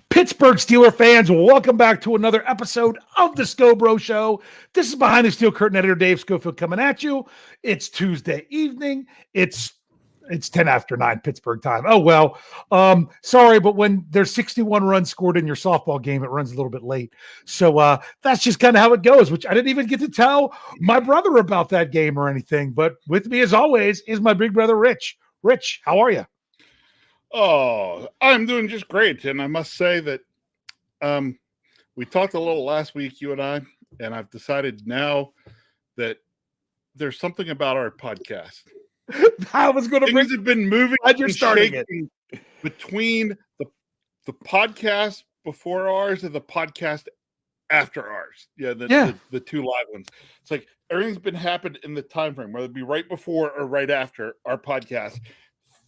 Pittsburgh Steeler fans, welcome back to another episode of the Scho Bro Show. This is Behind the Steel Curtain editor Dave Schofield coming at you. It's Tuesday evening. It's 10 after 9 Pittsburgh time. Oh, well, sorry, but when there's 61 runs scored in your softball game, it runs a little bit late. So that's just kind of how it goes, which I didn't even get to tell my brother about that game or anything. But with me, as always, is my big brother, Rich. Rich, how are you? Oh, I'm doing just great. And I must say that we talked a little last week, you and I've decided now that there's something about our podcast. I was going to Things have been moving you're starting it. Between the podcast before ours and the podcast after ours. The two live ones. It's like everything's been happening in the time frame, whether it be right before or right after our podcast.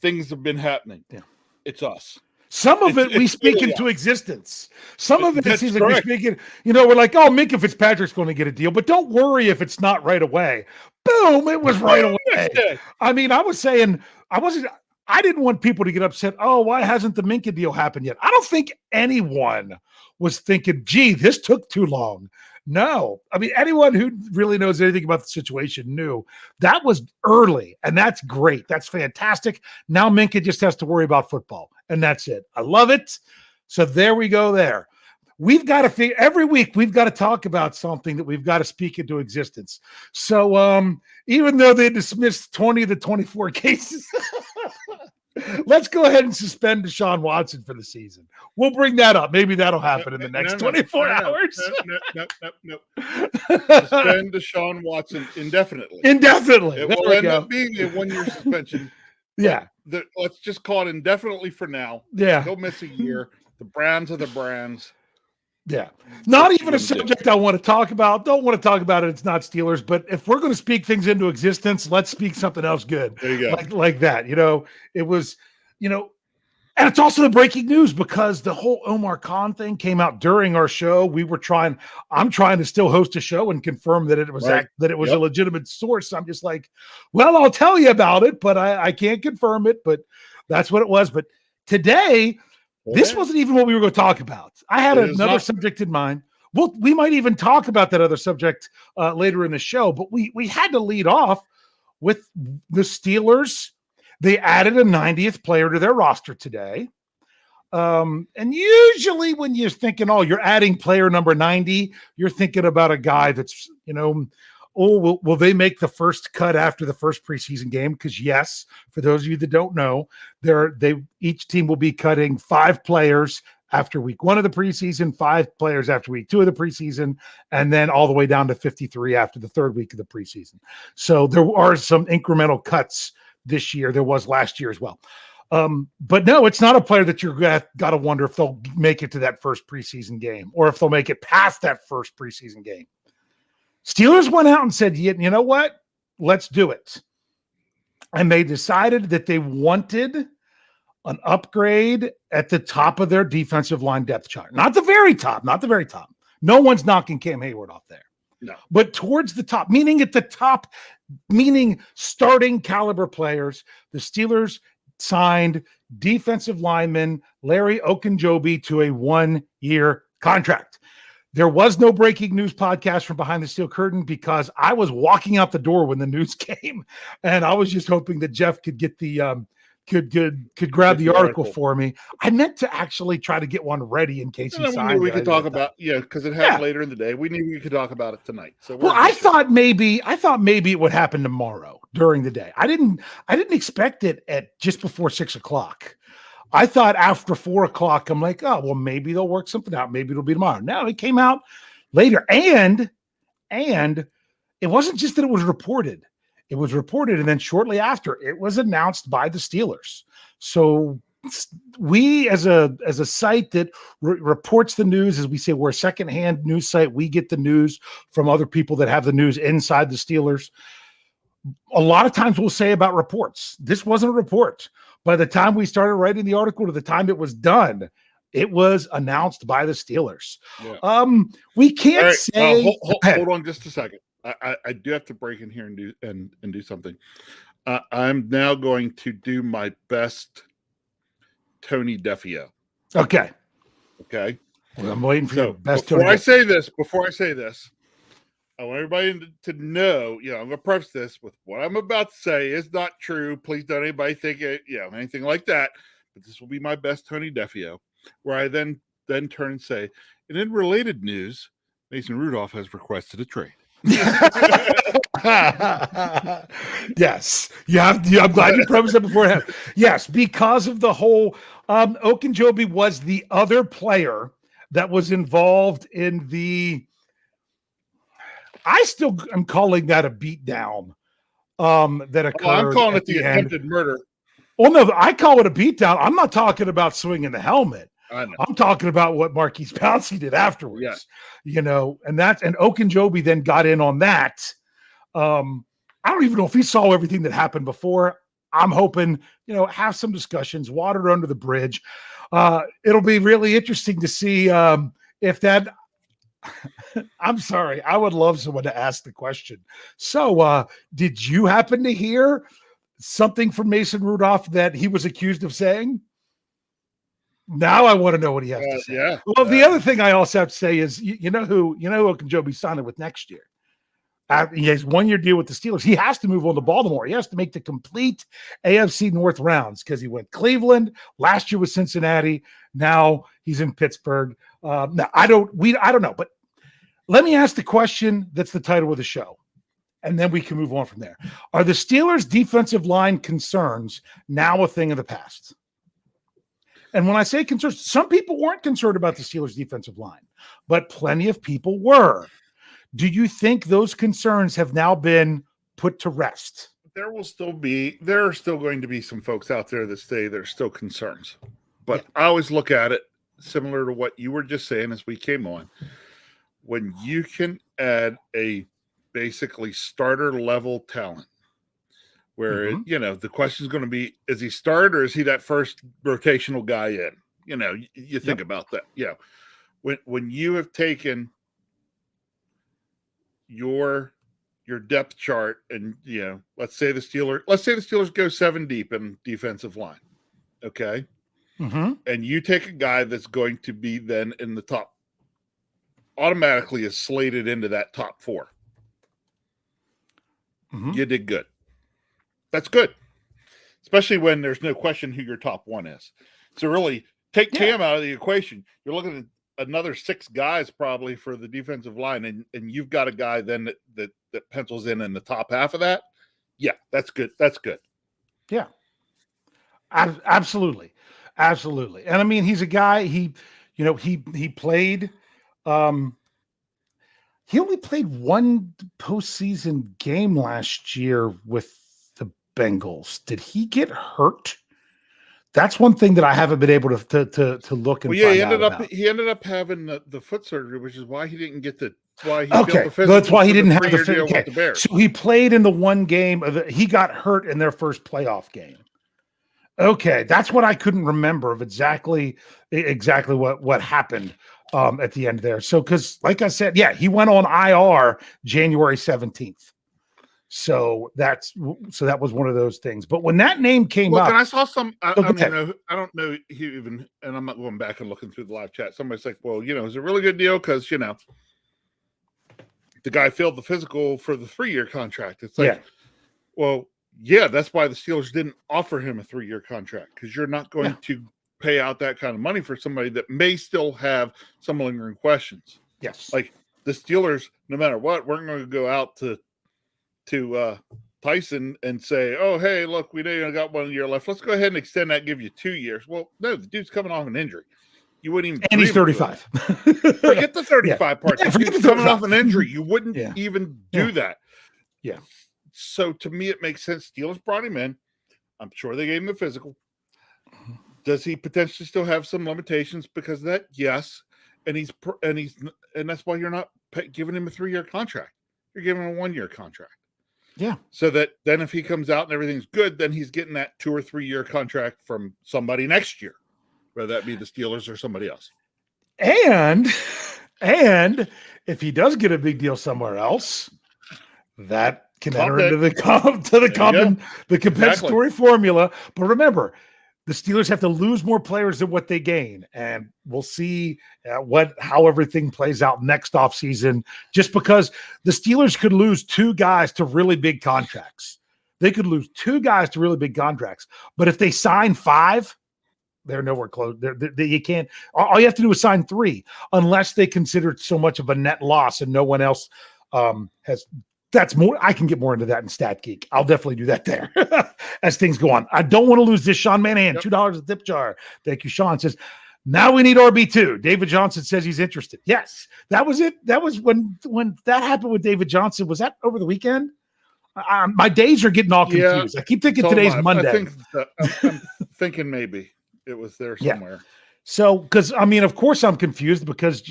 Things have been happening. Yeah. It's us. Some of it we speak really into existence. Some of it seems like we're speaking, we're like, oh, Minka Fitzpatrick's going to get a deal, but don't worry if it's not right away. Boom, it was right away. I mean, I didn't want people to get upset. Oh, why hasn't the Minka deal happened yet? I don't think anyone was thinking, gee, this took too long. No, I mean, anyone who really knows anything about the situation knew that was early, and that's great. That's fantastic. Now Minka just has to worry about football, and that's it. I love it. So there we go there. We've got to figure every week we've got to talk about something that we've got to speak into existence. So even though they dismissed 20 of the 24 cases, let's go ahead and suspend Deshaun Watson for the season. We'll bring that up. Maybe that'll happen in the next 24 hours. No. Suspend Deshaun Watson indefinitely. Indefinitely. It will end up being a 1-year suspension. Yeah. Let's just call it indefinitely for now. Yeah. He'll miss a year. The Browns are the Browns. Yeah. Not even a subject I want to talk about. Don't want to talk about it. It's not Steelers. But if we're going to speak things into existence, let's speak something else good. There you go. Like that. It was, and it's also the breaking news because the whole Omar Khan thing came out during our show. I'm trying to still host a show and confirm that it was a legitimate source. I'm just like, well, I'll tell you about it, but I can't confirm it. But that's what it was. But today, this wasn't even what we were going to talk about. I had another subject in mind. Well, we might even talk about that other subject later in the show, but we had to lead off with the Steelers. They added a 90th player to their roster today. And usually when you're thinking, oh, you're adding player number 90, you're thinking about a guy that's, will they make the first cut after the first preseason game? Because yes, for those of you that don't know, each team will be cutting 5 players after week 1 of the preseason, 5 players after week 2 of the preseason, and then all the way down to 53 after the 3rd week of the preseason. So there are some incremental cuts this year. There was last year as well. But no, it's not a player that you're got to wonder if they'll make it to that first preseason game or if they'll make it past that first preseason game. Steelers went out and said, you know what? Let's do it. And they decided that they wanted an upgrade at the top of their defensive line depth chart. Not the very top. No one's knocking Cam Hayward off there. No. But towards the top, meaning at the top, meaning starting caliber players, the Steelers signed defensive lineman Larry Ogunjobi to a 1-year contract. There was no breaking news podcast from Behind the Steel Curtain because I was walking out the door when the news came, and I was just hoping that Jeff could get the could grab the article for me. I meant to actually try to get one ready in case he signed. We could talk about because it happened later in the day. We knew we could talk about it tonight. So I thought maybe it would happen tomorrow during the day. I didn't expect it at just before 6:00. I thought after 4:00, I'm like, oh, well, maybe they'll work something out. Maybe it'll be tomorrow. No, it came out later. And it wasn't just that it was reported. It was reported, and then shortly after, it was announced by the Steelers. So we, as a site that reports the news, as we say, we're a secondhand news site. We get the news from other people that have the news inside the Steelers. A lot of times we'll say about reports. This wasn't a report. By the time we started writing the article to the time it was done, it was announced by the Steelers. Yeah. We can't say. Hold on just a second. I do have to break in here and do something. I'm now going to do my best Tony Defio. Okay. Okay. Well, I'm waiting for your best. Before I say this, I want everybody to know, I'm going to preface this with what I'm about to say is not true. Please don't anybody think it, anything like that. But this will be my best Tony Defio, where I then turn and say, and in related news, Mason Rudolph has requested a trade. Yes, I'm glad you prefaced that beforehand. Yes, because of the whole Ogunjobi was the other player that was involved in the. I still am calling that a beatdown. That occurred. I'm calling it the attempted murder. Well, no, I call it a beatdown. I'm not talking about swinging the helmet. I'm talking about what Marquise Pouncey did afterwards. Yeah. And Ogunjobi then got in on that. I don't even know if he saw everything that happened before. I'm hoping, have some discussions, water under the bridge. It'll be really interesting to see if that. I'm sorry. I would love someone to ask the question. So, did you happen to hear something from Mason Rudolph that he was accused of saying? Now I want to know what he has to say. Yeah. Well, the other thing I also have to say is, who Ogunjobi signed with next year. He has 1 year deal with the Steelers. He has to move on to Baltimore. He has to make the complete AFC North rounds because he went Cleveland last year with Cincinnati. Now he's in Pittsburgh. Now I don't know, but let me ask the question that's the title of the show, and then we can move on from there. Are the Steelers' defensive line concerns now a thing of the past? And when I say concerns, some people weren't concerned about the Steelers' defensive line, but plenty of people were. Do you think those concerns have now been put to rest? There are still going to be some folks out there that say there's still concerns. But I always look at it similar to what you were just saying as we came on. When you can add a basically starter level talent where, the question is going to be, is he start or is he that first rotational guy in? You think about that. Yeah. When you have taken your depth chart and, let's say the Steelers go 7 deep in defensive line. Okay. Mm-hmm. And you take a guy that's going to be then in the top, automatically is slated into that top 4. Mm-hmm. You did good. That's good. Especially when there's no question who your top 1 is. So really take Cam out of the equation. You're looking at another 6 guys probably for the defensive line. And you've got a guy then that pencils in the top half of that. Yeah, that's good. That's good. Yeah, absolutely. Absolutely. And I mean, he's a guy, he played, he only played 1 postseason game last year with the Bengals. Did he get hurt? That's one thing that I haven't been able to look and find out about. He ended up having the foot surgery, which is why he didn't get that's why he didn't have the deal with the Bears. So he played in the 1 game he got hurt in their first playoff game. Okay, that's what I couldn't remember of exactly what happened at the end there. So, because like I said, he went on IR January 17th. So that was one of those things. But when that name came up, and I saw some. I don't know even, and I'm not going back and looking through the live chat. Somebody's like, "Well, it's a really good deal because the guy failed the physical for the 3-year contract." It's like, well. Yeah, that's why the Steelers didn't offer him a 3-year contract because you're not going to pay out that kind of money for somebody that may still have some lingering questions. Yes. Like the Steelers, no matter what, we're going to go out to Tyson and say, oh, hey, look, we know you got 1 year left. Let's go ahead and extend that and give you 2 years. Well, no, the dude's coming off an injury. You wouldn't even. And he's 35. Forget the 35 part. If he's coming off an injury, you wouldn't even do that. Yeah. So to me, it makes sense. Steelers brought him in. I'm sure they gave him the physical. Does he potentially still have some limitations because of that? Yes. And that's why you're not giving him a 3-year contract. You're giving him a 1-year contract. Yeah. So that then if he comes out and everything's good, then he's getting that 2 or 3 year contract from somebody next year, whether that be the Steelers or somebody else. And if he does get a big deal somewhere else, that can enter into the compensatory formula. But remember, the Steelers have to lose more players than what they gain. And we'll see how everything plays out next offseason, just because the Steelers could lose 2 guys to really big contracts. They could lose 2 guys to really big contracts. But if they sign 5, they're nowhere close. You can't. All you have to do is sign 3, unless they consider it so much of a net loss and no one else has. That's more. I can get more into that in Stat Geek. I'll definitely do that there as things go on. I don't want to lose this. Sean Manahan, $2 a tip jar. Thank you, Sean. Says, now we need RB2. David Johnson says he's interested. Yes, that was it. That was when that happened with David Johnson. Was that over the weekend? My days are getting all confused. I keep thinking today's Monday. I'm thinking maybe it was there somewhere. Yeah. So, because I mean, of course, I'm confused because.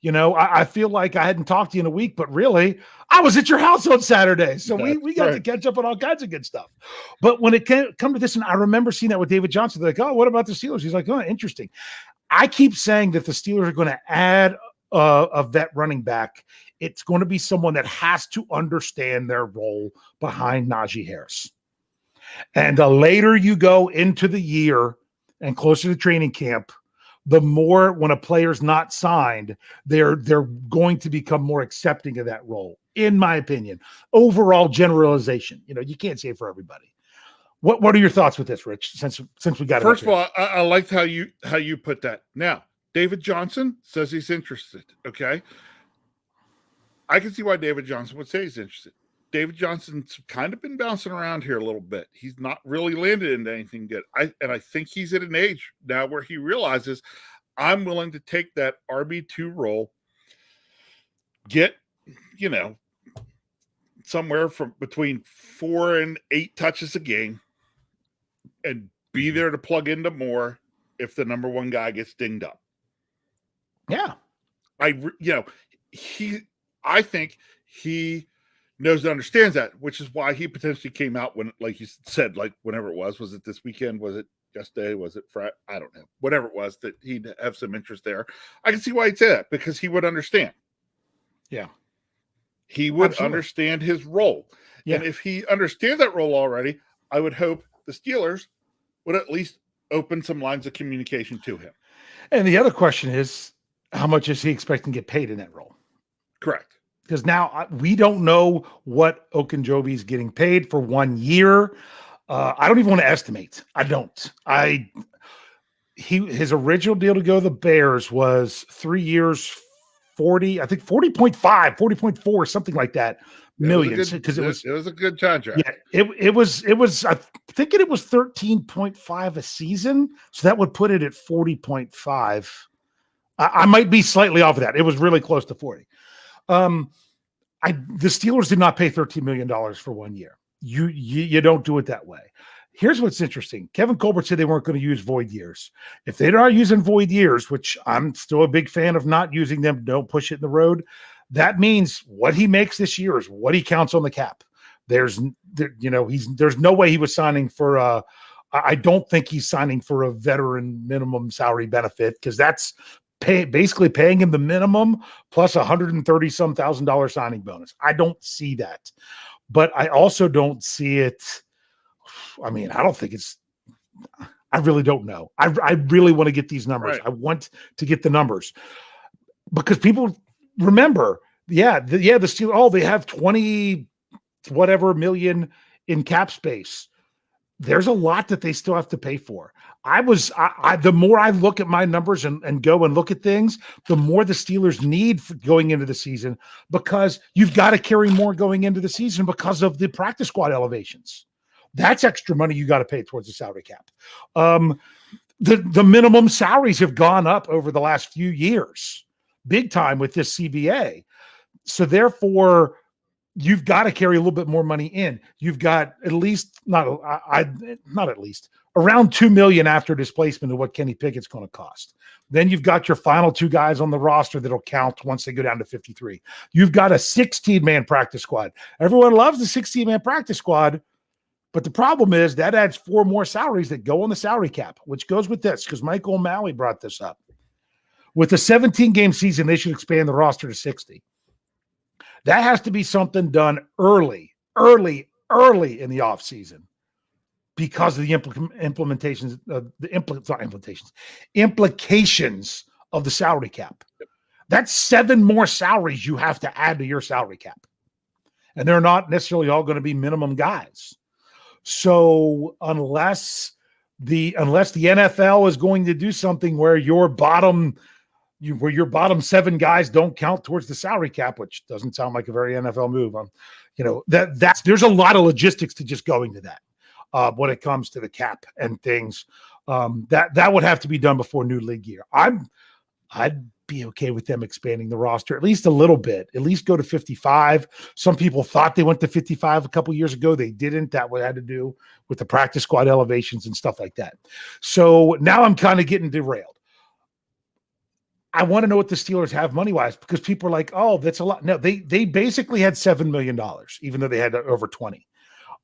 I feel like I hadn't talked to you in a week, but really, I was at your house on Saturday. So we got to catch up on all kinds of good stuff. But when it come to this, and I remember seeing that with David Johnson, they're like, oh, what about the Steelers? He's like, oh, interesting. I keep saying that the Steelers are going to add a vet running back. It's going to be someone that has to understand their role behind Najee Harris. And the later you go into the year and closer to training camp, the more when a player's not signed, they're going to become more accepting of that role, in my opinion. Overall generalization. You can't say it for everybody. What are your thoughts with this, Rich? Since we got it. First of all, I liked how you put that. Now, David Johnson says he's interested. Okay. I can see why David Johnson would say he's interested. David Johnson's kind of been bouncing around here a little bit. He's not really landed into anything good. I think he's at an age now where he realizes I'm willing to take that RB2 role, get, somewhere from between 4 and 8 touches a game, and be there to plug into more if the number 1 guy gets dinged up. Yeah. I think he knows and understands that, which is why he potentially came out when, like you said, like whenever it was it this weekend? Was it yesterday? Was it Friday? I don't know. Whatever it was, that he'd have some interest there. I can see why he'd say that, because he would understand. Yeah. He would understand his role. Yeah. And if he understands that role already, I would hope the Steelers would at least open some lines of communication to him. And the other question is, how much is he expecting to get paid in that role? Correct. Because now we don't know what Ogunjobi is getting paid for 1 year. I don't even want to estimate. I don't. His original deal to go to the Bears was 3 years, 40, I think 40.5, 40.4, something like that, millions. Because it was a good contract. Yeah, it was, I think it was 13.5 a season. So that would put it at 40.5. I might be slightly off of that. It was really close to 40. The Steelers did not pay $13 million for 1 year. You don't do it that way. Here's what's interesting. Kevin Colbert said they weren't going to use void years. If they're not using void years, which I'm still a big fan of not using them, don't push it in the road. That means what he makes this year is what he counts on the cap. There's no way he was signing for I don't think he's signing for a veteran minimum salary benefit, because that's basically paying him the minimum plus $130,000 signing bonus. I don't see that, but I also don't see it. I mean, I don't think I really don't know. I really want to get these numbers. Right. I want to get the numbers, because people remember, the Steelers, they have 20 whatever million in cap space. There's a lot that they still have to pay for. The more I look at my numbers and go and look at things, the more the Steelers need for going into the season, because you've got to carry more going into the season because of the practice squad elevations. That's extra money you got to pay towards the salary cap. The minimum salaries have gone up over the last few years, big time with this CBA. So therefore, you've got to carry a little bit more money in. You've got at least not at least around $2 million after displacement of what Kenny Pickett's going to cost. Then you've got your final 2 guys on the roster that'll count once they go down to 53. You've got a 16-man practice squad. Everyone loves the 16-man practice squad, but the problem is that adds 4 more salaries that go on the salary cap, which goes with this, because Michael O'Malley brought this up. With a 17-game season, they should expand the roster to 60. That has to be something done early in the offseason. because of the implications of the salary cap. That's 7 more salaries you have to add to your salary cap. And they're not necessarily all going to be minimum guys. So unless the NFL is going to do something where your bottom 7 guys don't count towards the salary cap, which doesn't sound like a very NFL move. There's a lot of logistics to just going to that when it comes to the cap and things. That would have to be done before new league year. I'd be okay with them expanding the roster at least a little bit, at least go to 55. Some people thought they went to 55 a couple years ago. They didn't. That had to do with the practice squad elevations and stuff like that. So now I'm kind of getting derailed. I want to know what the Steelers have money-wise, because people are like, oh, that's a lot. No, they basically had $7 million, even though they had over 20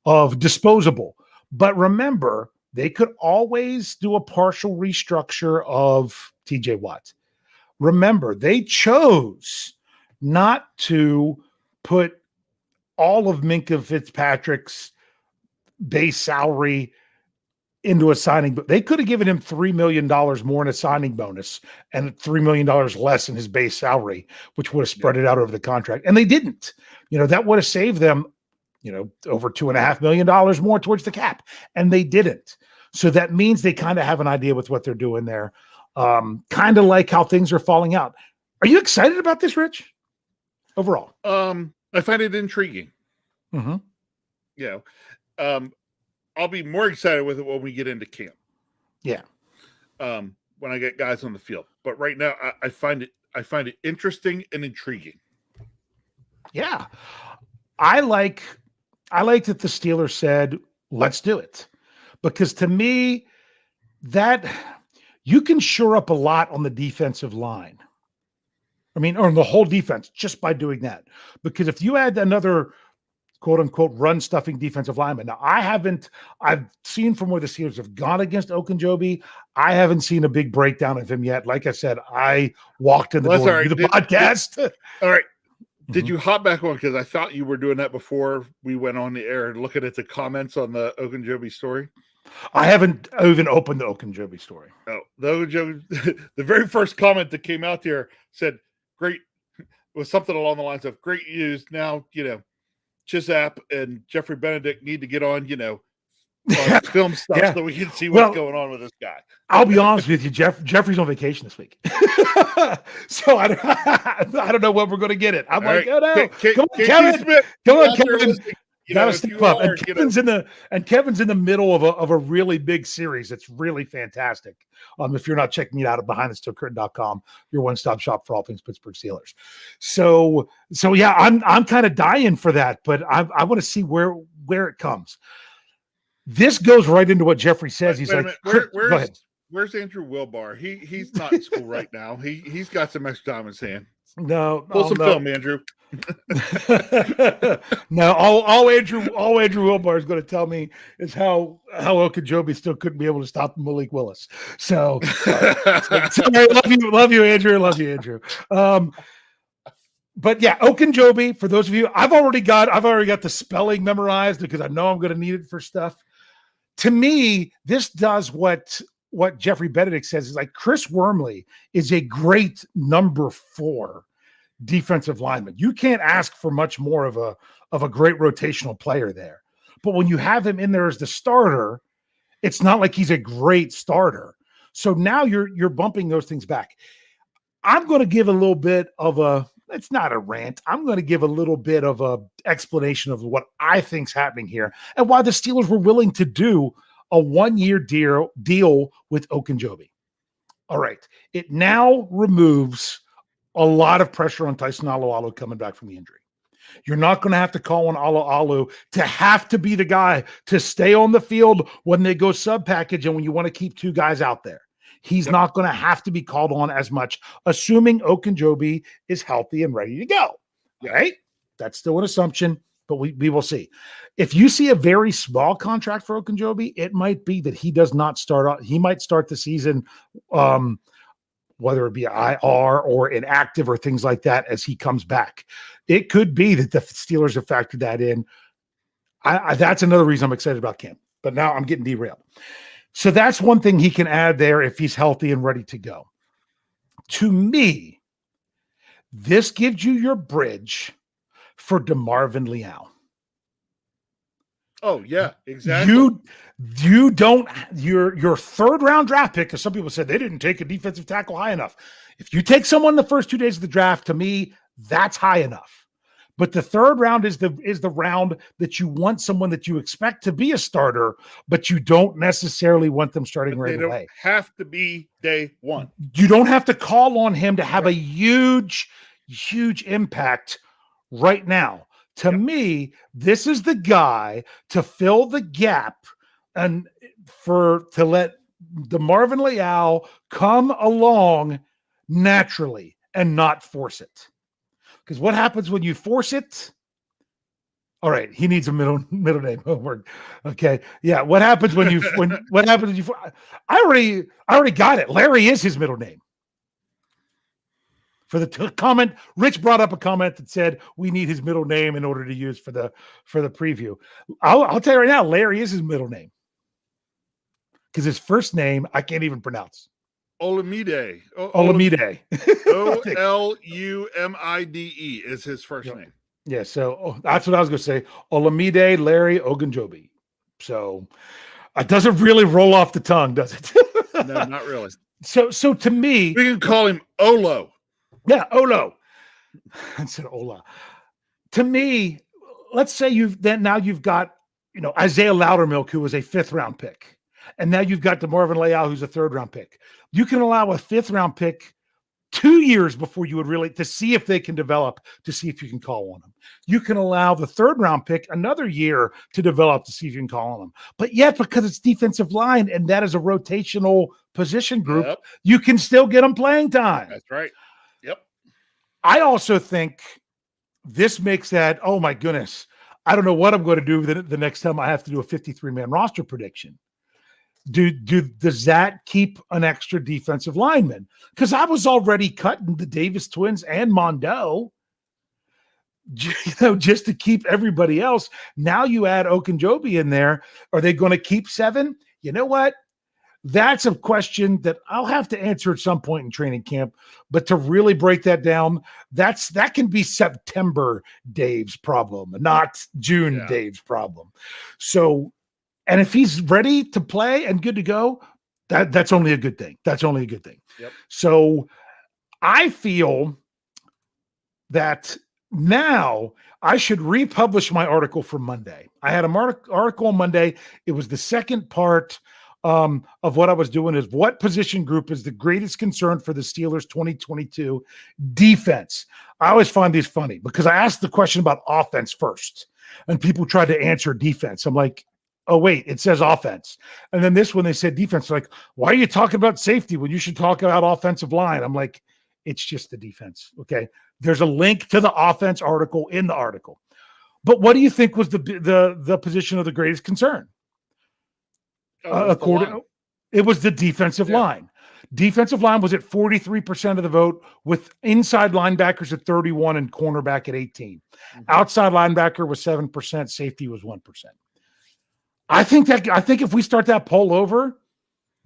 of disposable. But remember, they could always do a partial restructure of TJ Watt. Remember, they chose not to put all of Minkah Fitzpatrick's base salary into a signing, but they could have given him $3 million more in a signing bonus and $3 million less in his base salary, which would have spread it out over the contract. And they didn't. That would have saved them, over $2.5 million more towards the cap. And they didn't. So that means they kind of have an idea with what they're doing there. Kind of like how things are falling out. Are you excited about this, Rich? Overall? I find it intriguing. Mm-hmm. I'll be more excited with it when we get into camp. Yeah. When I get guys on the field. But right now I find it interesting and intriguing. Yeah. I like that the Steelers said, let's do it. Because to me, that you can shore up a lot on the defensive line. I mean, or on the whole defense, just by doing that. Because if you add another quote unquote run stuffing defensive lineman. Now, I've seen from where the Steelers have gone against Ogunjobi. I haven't seen a big breakdown of him yet. Like I said, I walked in the door to do the podcast. All right. Did you hop back on? Because I thought you were doing that before we went on the air and looking at the comments on the Ogunjobi story. I haven't even opened the Ogunjobi story. Oh, the very first comment that came out there said, great, was something along the lines of great news. Now, Chisap and Jeffrey Benedict need to get on, film stuff so we can see what's going on with this guy. I'll be honest with you, Jeffrey's on vacation this week. So I don't know when we're going to get it. I'm like, oh no. Come on, Kevin. Come on, Kevin. You gotta step up. And Kevin's in the middle of a really big series. It's really fantastic. If you're not checking it out at BehindTheSteelCurtain.com, your one-stop shop for all things Pittsburgh Steelers. So yeah, I'm kind of dying for that, but I want to see where it comes. This goes right into what Jeffrey says. He's like, go ahead. Where's Andrew Wilbar? He's not in school right now. He's got some extra time in his hand. No, pull some film, Andrew. No, all Andrew Wilbar is going to tell me is how Ogunjobi still couldn't be able to stop Malik Willis. So love you, Andrew. But yeah, Ogunjobi, for those of you, I've already got the spelling memorized because I know I'm going to need it for stuff. To me, this does what Jeffrey Benedict says is like Chris Wormley is a great number 4 defensive lineman. You can't ask for much more of a great rotational player there. But when you have him in there as the starter, it's not like he's a great starter. So now you're bumping those things back. I'm going to give a little bit of it's not a rant. I'm going to give a little bit of a explanation of what I think's happening here and why the Steelers were willing to do a 1-year deal with Ogunjobi. All right. It now removes a lot of pressure on Tyson Alualu coming back from the injury. You're not going to have to call on Alualu to have to be the guy to stay on the field when they go sub package and when you want to keep 2 guys out there. He's not going to have to be called on as much, assuming Ogunjobi is healthy and ready to go. Right? That's still an assumption, but we will see. If you see a very small contract for Ogunjobi, it might be that he does not start out. He might start the season, whether it be IR or inactive or things like that as he comes back. It could be that the Steelers have factored that in. That's another reason I'm excited about camp. But now I'm getting derailed. So that's one thing he can add there if he's healthy and ready to go. To me, this gives you your bridge for DeMarvin Leal. Oh yeah, exactly. You don't your third round draft pick, because some people said they didn't take a defensive tackle high enough. If you take someone the first 2 days of the draft, to me, that's high enough. But the third round is the round that you want someone that you expect to be a starter, but you don't necessarily want them starting right away. They don't have to be day one. You don't have to call on him to have a huge impact right now. To me, this is the guy to fill the gap and to let DeMarvin Leal come along naturally and not force it. Because what happens when you force it? All right, he needs a middle name homework. Okay, yeah. What happens when you what happens when you? I already got it. Larry is his middle name. For the comment, Rich brought up a comment that said we need his middle name in order to use for the preview. I'll tell you right now, Larry is his middle name because his first name I can't even pronounce. Olamide. Olamide. Olumide is his first name. Yeah, so that's what I was going to say. Olamide Larry Ogunjobi. So it doesn't really roll off the tongue, does it? No, not really. So to me, we can call him Olo. Yeah, Olo. I said Ola. To me, let's say you've got Isaiah Loudermilk, who was a 5th round pick, and now you've got DeMarvin Leal, who's a 3rd round pick. You can allow a 5th round pick 2 years before you would really to see if they can develop, to see if you can call on them. You can allow the 3rd round pick another year to develop to see if you can call on them. But yet, because it's defensive line and that is a rotational position group, you can still get them playing time. That's right. Yep. I also think this makes that, oh my goodness, I don't know what I'm going to do the next time I have to do a 53-man roster prediction. Does that keep an extra defensive lineman? Because I was already cutting the Davis twins and Mondo, just to keep everybody else. Now you add Ogunjobi in there. Are they going to keep 7? You know what? That's a question that I'll have to answer at some point in training camp. But to really break that down, that can be September Dave's problem, not June Dave's problem. So, and if he's ready to play and good to go, that's only a good thing. That's only a good thing. Yep. So I feel that now I should republish my article from Monday. I had an article on Monday. It was the second part of what I was doing is what position group is the greatest concern for the Steelers 2022 defense. I always find these funny because I asked the question about offense first and people tried to answer defense. I'm like, oh, wait, it says offense. And then this one, they said defense. Like, why are you talking about safety when you should talk about offensive line? I'm like, it's just the defense. Okay. There's a link to the offense article in the article. But what do you think was the position of the greatest concern? It was the defensive line. Defensive line was at 43% of the vote, with inside linebackers at 31 and cornerback at 18. Mm-hmm. Outside linebacker was 7%, safety was 1%. I think if we start that poll over,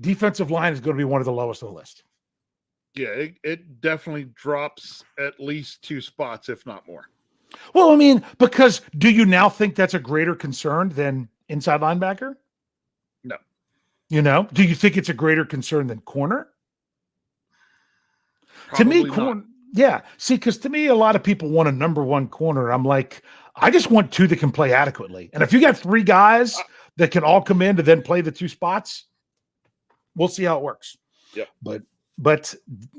defensive line is going to be one of the lowest on the list. Yeah, it definitely drops at least 2 spots, if not more. Well, I mean, because do you now think that's a greater concern than inside linebacker? No. Do you think it's a greater concern than corner? Probably to me, corner. Yeah. See, because to me, a lot of people want a number 1 corner. I'm like, I just want 2 that can play adequately. And if you got 3 guys that can all come in to then play the 2 spots, we'll see how it works. Yeah. But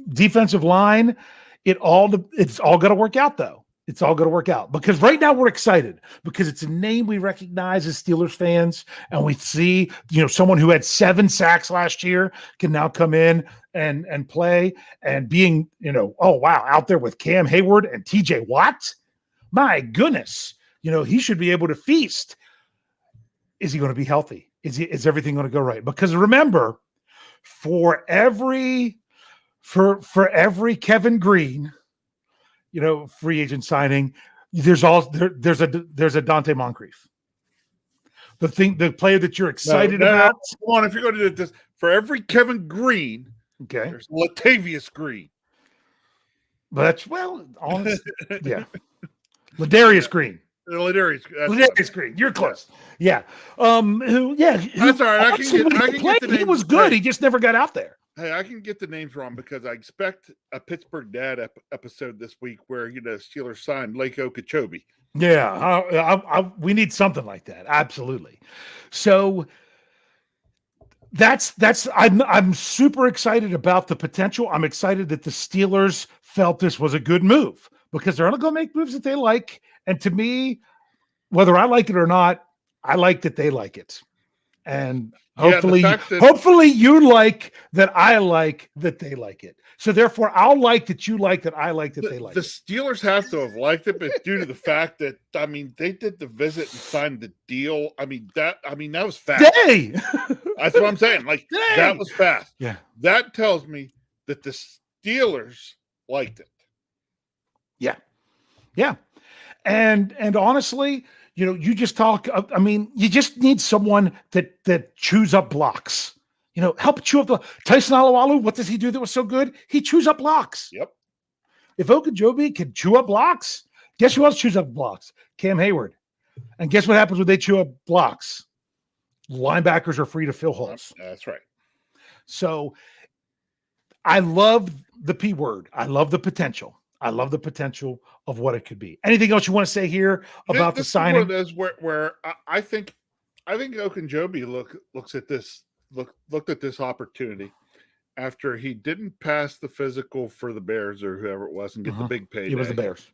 defensive line, it's all got to work out though. It's all going to work out because right now we're excited because it's a name we recognize as Steelers fans. And we see, someone who had 7 sacks last year can now come in and play and being, oh, wow, out there with Cam Hayward and TJ Watt. My goodness, he should be able to feast. Is he going to be healthy? Is everything going to go right? Because remember, for every Kevin Green, free agent signing, there's a Dante Moncrief. the player that you're excited about. Come on, if you're going to do this, for every Kevin Green, okay, there's Latavius Green. But that's honestly, yeah. Ladarius Green. Ladarius Green. You're close. Yeah. That's all right. I can get the names. He was good. He just never got out there. Hey, I can get the names wrong because I expect a Pittsburgh Dad episode this week where Steelers signed Larry Ogunjobi. Yeah, we need something like that. Absolutely. So I'm super excited about the potential. I'm excited that the Steelers felt this was a good move because they're only going to make moves that they like. And to me, whether I like it or not, I like that they like it. And hopefully you like that I like that they like it. So therefore, I'll like that you like that I like that they like it. The Steelers have to have liked it, but due to the fact that they did the visit and signed the deal. That was fast. Day. That's what I'm saying. That was fast. Yeah. That tells me that the Steelers liked it. Yeah. Yeah. And honestly, you just talk. You just need someone that chews up blocks. Help chew up the Tyson Alualu. What does he do that was so good? He chews up blocks. Yep. If Ogunjobi can chew up blocks, guess who else chews up blocks? Cam Hayward. And guess what happens when they chew up blocks? Linebackers are free to fill holes. That's right. So I love the P word. I love the potential. I love the potential of what it could be. Anything else you want to say here about the signing? Is one of those where I think Ogunjobi looked at this opportunity after he didn't pass the physical for the Bears or whoever it was and get the big payday. It was the Bears.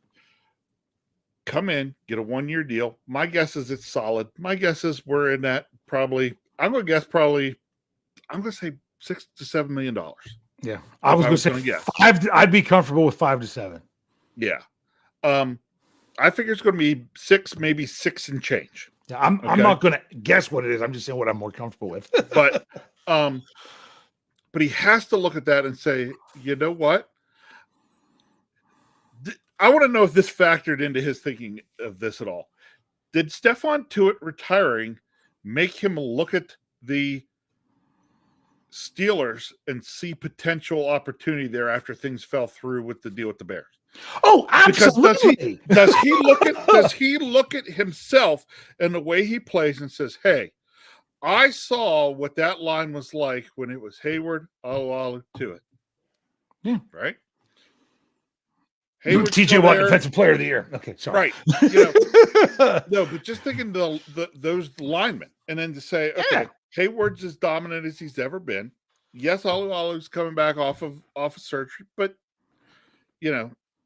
Come in, get a 1-year deal. My guess is it's solid. My guess is we're in that probably. I'm going to say $6 to $7 million. Yeah, I was going to say 5. I'd be comfortable with 5 to 7. Yeah, I figure it's going to be 6, maybe 6 and change. Yeah, I'm not going to guess what it is. I'm just saying what I'm more comfortable with. but he has to look at that and say, you know what? I want to know if this factored into his thinking of this at all. Did Stephon Tuitt retiring make him look at the Steelers and see potential opportunity there after things fell through with the deal with the Bears? Oh, absolutely. Does he look at himself and the way he plays and says, "Hey, I saw what that line was like when it was Hayward, Alualu, Tuitt." Yeah. Right? TJ Watt, Defensive Player of the Year. Okay, sorry. Right. No, but just thinking those linemen, and then to say, okay, Hayward's as dominant as he's ever been. Yes, Alualu's coming back off of surgery, but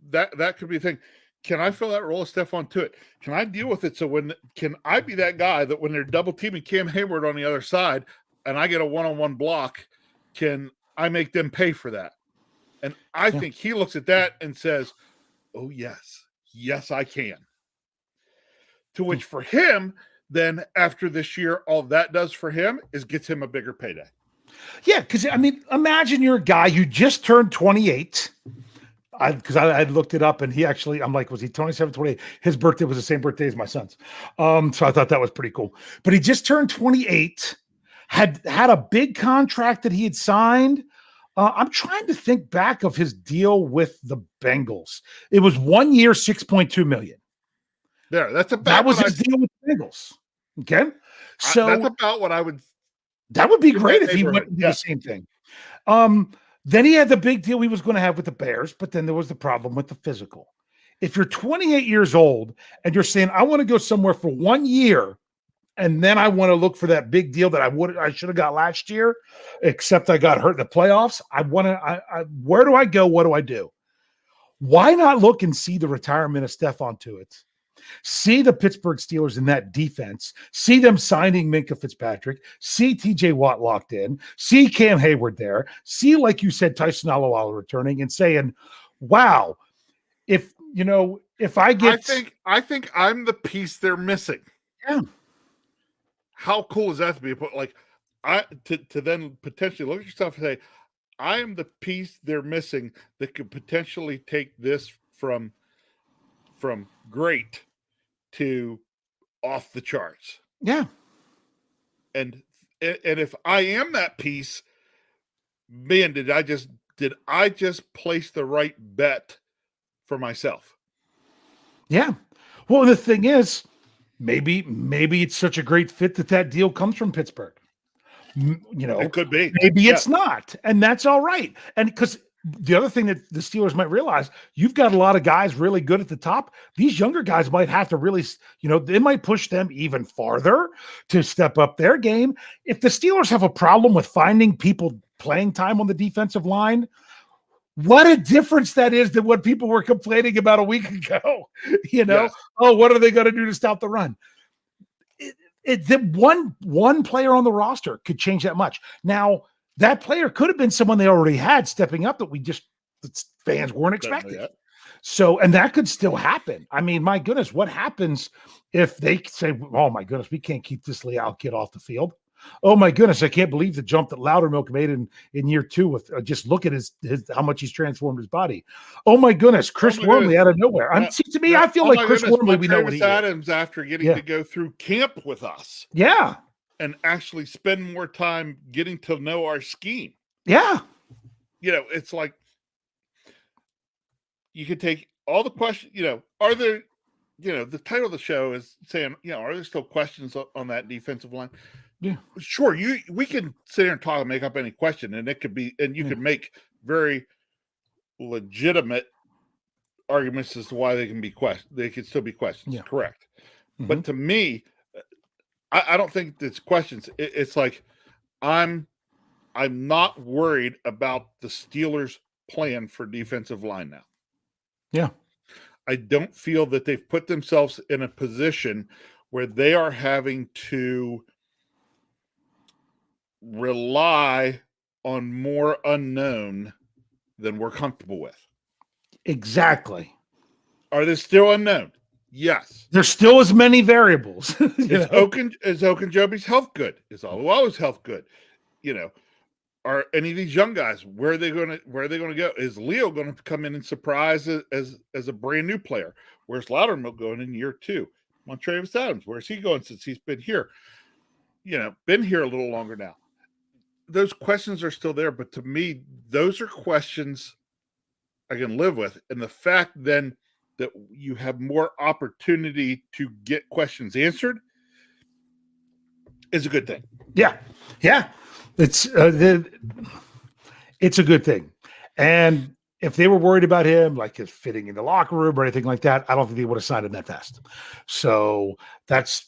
that could be a thing. Can I fill that role of Stephon Tuitt? Can I deal with it? So can I be that guy that when they're double teaming Cam Hayward on the other side, and I get a one-on-one block, can I make them pay for that? And I think he looks at that and says, "Oh, yes, I can." To which for him, then after this year, all that does for him is gets him a bigger payday. Yeah, because imagine you're a guy, you just turned 28. Because I looked it up and he actually, I'm like, was he 27, 28? His birthday was the same birthday as my son's. So I thought that was pretty cool. But he just turned 28, had a big contract that he had signed. I'm trying to think back of his deal with the Bengals. It was 1 year, $6.2 million. That was his deal with the Bengals. Okay, so that's about what I would. That would be great if he went and did the same thing. Then he had the big deal he was going to have with the Bears, but then there was the problem with the physical. If you're 28 years old and you're saying, I want to go somewhere for 1 year, and then I want to look for that big deal that I should have got last year, except I got hurt in the playoffs. Where do I go? What do I do? Why not look and see the retirement of Stephon Tuitt? See the Pittsburgh Steelers in that defense. See them signing Minkah Fitzpatrick. See TJ Watt locked in. See Cam Hayward there. See, like you said, Tyson Alualu returning and saying, "Wow, if I get." I think I'm the piece they're missing. Yeah. How cool is that to be? To then potentially look at yourself and say, "I am the piece they're missing that could potentially take this from great to off the charts." Yeah. And if I am that piece, man, did I just place the right bet for myself? Yeah. Well, the thing is, maybe it's such a great fit that deal comes from Pittsburgh. It could be. Maybe it's not, and that's all right. And because the other thing that the Steelers might realize, you've got a lot of guys really good at the top. These younger guys might have to really, they might push them even farther to step up their game. If the Steelers have a problem with finding people playing time on the defensive line, what a difference that is than what people were complaining about a week ago. Yes. Oh, what are they going to do to stop the run? One player on the roster could change that much. Now, that player could have been someone they already had stepping up that fans weren't expecting. So, and that could still happen. I mean, my goodness, what happens if they say, oh my goodness, we can't keep this Leal kid off the field? Oh my goodness, I can't believe the jump that Loudermilk made in year 2 with just look at his how much he's transformed his body. Oh my goodness, Chris Wormley out of nowhere. To me, I feel like Chris Wormley, we know what he Adams after getting to go through camp with us. Yeah. And actually spend more time getting to know our scheme. Yeah. It's like you could take all the questions, are there, the title of the show is saying, are there still questions on that defensive line? Yeah, sure. We can sit here and talk and make up any question, and it could be, and you could make very legitimate arguments as to why they can be questions. They could still be questions. Yeah. Correct. Mm-hmm. But to me, I don't think it's questions. It's like I'm not worried about the Steelers' plan for defensive line now. Yeah. I don't feel that they've put themselves in a position where they are having to rely on more unknown than we're comfortable with. Exactly. Are they still unknown? Yes. There's still as many variables. Is Ogunjobi's health good? Is Oluwalu's health good? Are any of these young guys, where are they going to go? Is Leo going to come in and surprise as a brand new player? Where's Loudermilk going in year 2? Montravis Adams, where's he going since he's been here? Been here a little longer now. Those questions are still there, but to me, those are questions I can live with. And the fact then that you have more opportunity to get questions answered is a good thing. Yeah. Yeah. It's a good thing. And if they were worried about him, like his fitting in the locker room or anything like that, I don't think they would have signed him that fast. So that's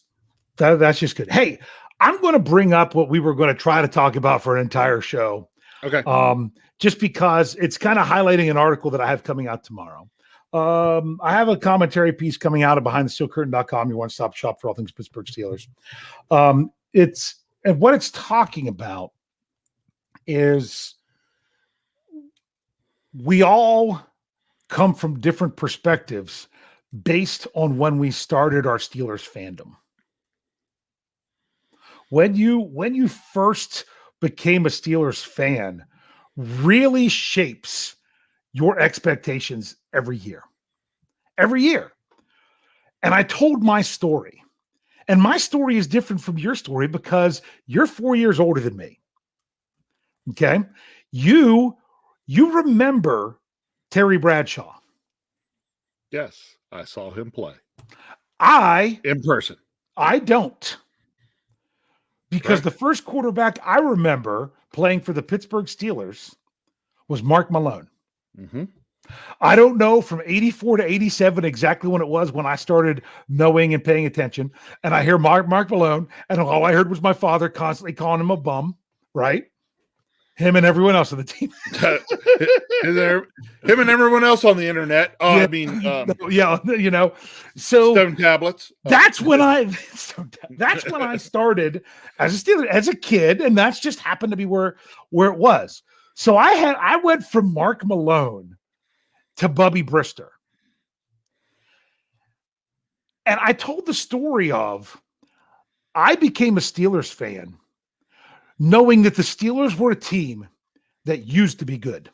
just good. Hey, I'm going to bring up what we were going to try to talk about for an entire show. Okay. Just because it's kind of highlighting an article that I have coming out tomorrow. I have a commentary piece coming out of BehindTheSteelCurtain.com, your one-stop shop for all things Pittsburgh Steelers. And what it's talking about is we all come from different perspectives based on when we started our Steelers fandom. When you first became a Steelers fan really shapes your expectations every year. Every year. And I told my story. And my story is different from your story because you're 4 years older than me. Okay? You remember Terry Bradshaw. Yes, I saw him play. In person. I don't. Because the first quarterback I remember playing for the Pittsburgh Steelers was Mark Malone. Mm-hmm. I don't know from 84 to 87 exactly when it was when I started knowing and paying attention. And I hear Mark Malone, and all I heard was my father constantly calling him a bum, right? Him and everyone else on the team. Him and everyone else on the internet. So stone tablets. That's when I started as a Steeler, as a kid, and that's just happened to be where it was. So I went from Mark Malone to Bubby Brister. And I told the story of I became a Steelers fan knowing that the Steelers were a team that used to be good.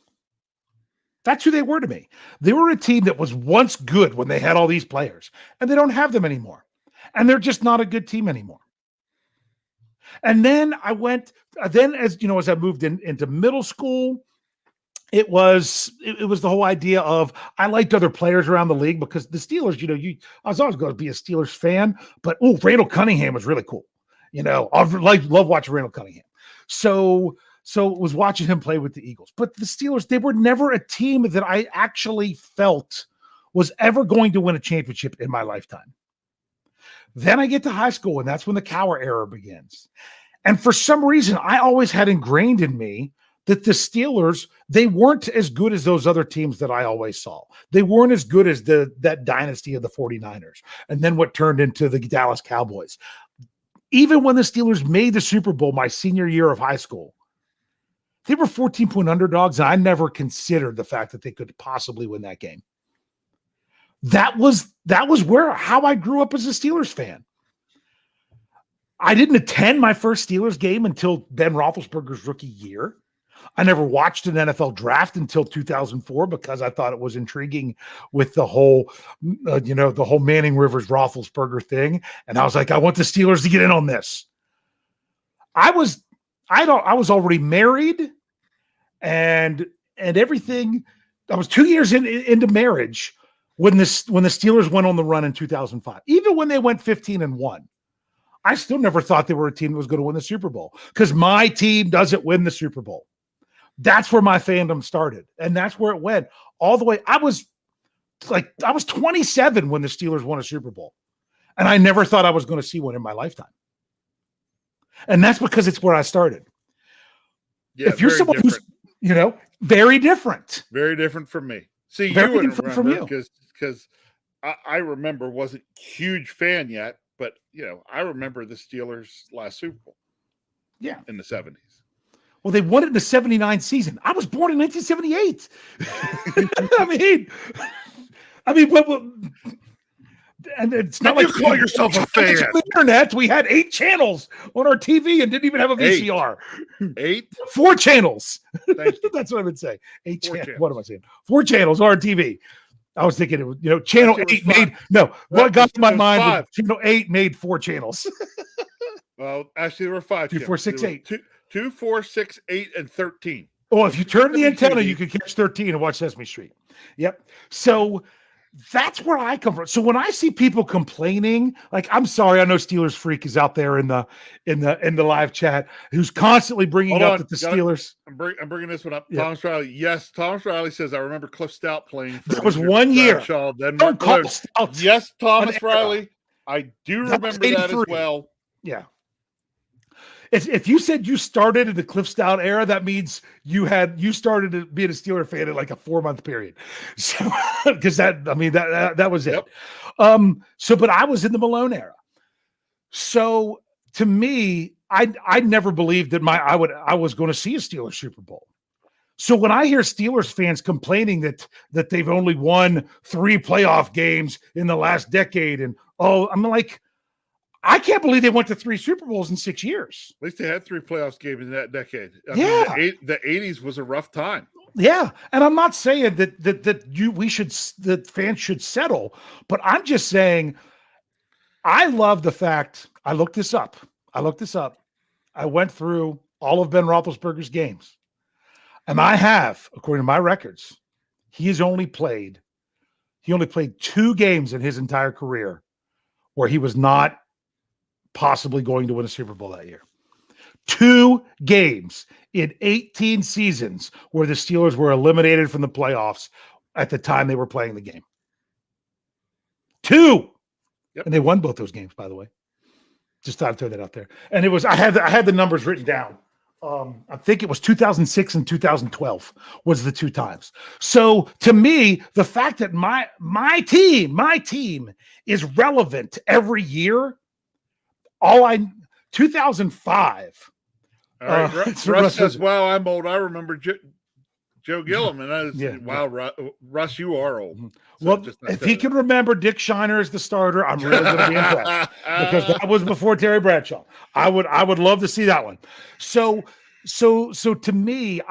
That's who they were to me. They were a team that was once good when they had all these players, and they don't have them anymore. And they're just not a good team anymore. And then I went, then as you know, as I moved into middle school, it was the whole idea of I liked other players around the league because the Steelers, I was always going to be a Steelers fan, but Randall Cunningham was really cool. I love watching Randall Cunningham. So it was watching him play with the Eagles. But the Steelers, they were never a team that I actually felt was ever going to win a championship in my lifetime. Then I get to high school, and that's when the Cowher era begins. And for some reason, I always had ingrained in me that the Steelers, they weren't as good as those other teams that I always saw. They weren't as good as that dynasty of the 49ers, and then what turned into the Dallas Cowboys. Even when the Steelers made the Super Bowl my senior year of high school, they were 14-point underdogs, and I never considered the fact that they could possibly win that game. That was how I grew up as a Steelers fan. I didn't attend my first Steelers game until Ben Roethlisberger's rookie year. I never watched an NFL draft until 2004 because I thought it was intriguing with the whole, the whole Manning Rivers Roethlisberger thing. And I was like, I want the Steelers to get in on this. I was already married and everything. I was 2 years into marriage when the Steelers went on the run in 2005. Even when they went 15-1, I still never thought they were a team that was going to win the Super Bowl because my team doesn't win the Super Bowl. That's where my fandom started, and that's where it went all the way. I was 27 when the Steelers won a Super Bowl, and I never thought I was going to see one in my lifetime. And that's because it's where I started. Yeah, if you're someone who's, very different. Very different from me. See, very you wouldn't different remember from you. because I remember, wasn't huge fan yet, but I remember the Steelers' last Super Bowl. Yeah. In the 70s. Well, they won it in the 79 season. I was born in 1978. I mean, and it's not like you call yourself a fan. Internet. We had 8 channels on our TV and didn't even have a VCR. 8? 4 channels. Thank you. That's what I would say. 8 channels. What am I saying? 4 channels on our TV. I was thinking it was, channel 8 made what got to my mind was channel 8 made 4 channels. Well, actually there were 5. 2, 4, 6, 8. 2, 4, 6, 8, and 13. Oh, if you turn the antenna, you could catch 13 and watch Sesame Street. Yep. So that's where I come from. So when I see people complaining, like, I'm sorry, I know Steelers Freak is out there in the live chat who's constantly bringing up that the Steelers. I'm bringing this one up. Yeah. Thomas Riley. Yes, Thomas Riley says I remember Cliff Stout playing. For that was 1 year. Bradshaw, then yes, Thomas Riley. I do remember that as well. Yeah. If you said you started in the Cliff Stout era, that means you started being a Steeler fan in like a 4-month period. So, because that was it. Yep. But I was in the Malone era. So to me, I never believed that I was going to see a Steelers Super Bowl. So when I hear Steelers fans complaining that they've only won 3 playoff games in the last decade, and I'm like, I can't believe they went to 3 Super Bowls in 6 years. At least they had 3 playoffs games in that decade. I mean, the 80s was a rough time. Yeah, and I'm not saying that fans should settle, but I'm just saying I love the fact. I looked this up. I went through all of Ben Roethlisberger's games, and I have, according to my records, he only played 2 games in his entire career where he was not possibly going to win a Super Bowl that year. 2 games in 18 seasons where the Steelers were eliminated from the playoffs at the time they were playing the game. 2. Yep. And they won both those games, by the way. Just thought I'd throw that out there. And it was, I had the numbers written down. I think it was 2006 and 2012 was the 2 times. So to me, the fact that my team is relevant every year. 2005. All right. Russ says, "Wow, I'm old. I remember Joe Gilliam." And I was, wow, Russ, you are old. So well, if he can remember Dick Shiner as the starter, I'm really going to be impressed because that was before Terry Bradshaw. I would love to see that one. So to me,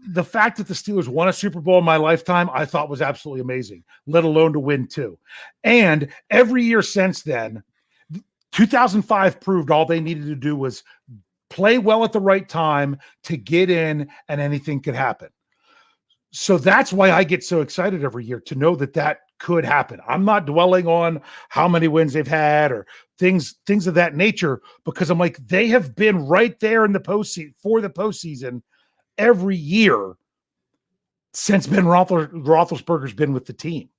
the fact that the Steelers won a Super Bowl in my lifetime, I thought was absolutely amazing, let alone to win 2. And every year since then, 2005 proved all they needed to do was play well at the right time to get in, and anything could happen. So that's why I get so excited every year to know that could happen. I'm not dwelling on how many wins they've had or things of that nature, because I'm like, they have been right there in the postseason every year since Ben Roethlisberger's been with the team.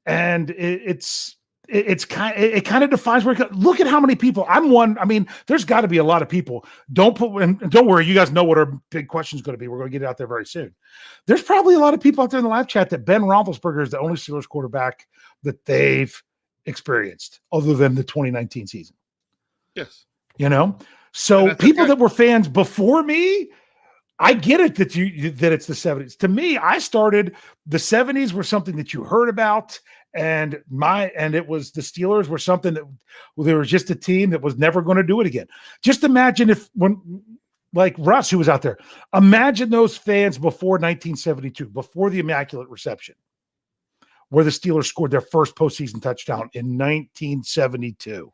And it kind of defines where look at how many people. I'm one. I mean, there's got to be a lot of people. Don't worry, you guys know what our big question is going to be. We're going to get it out there very soon. There's probably a lot of people out there in the live chat that Ben Roethlisberger is the only Steelers quarterback that they've experienced other than the 2019 season. Yes. So people that were fans before me, I get it that it's the 70s. To me, I started the 70s were something that you heard about, and it was the Steelers were something that they were just a team that was never going to do it again. Just imagine like Russ, who was out there, imagine those fans before 1972, before the Immaculate Reception, where the Steelers scored their first postseason touchdown in 1972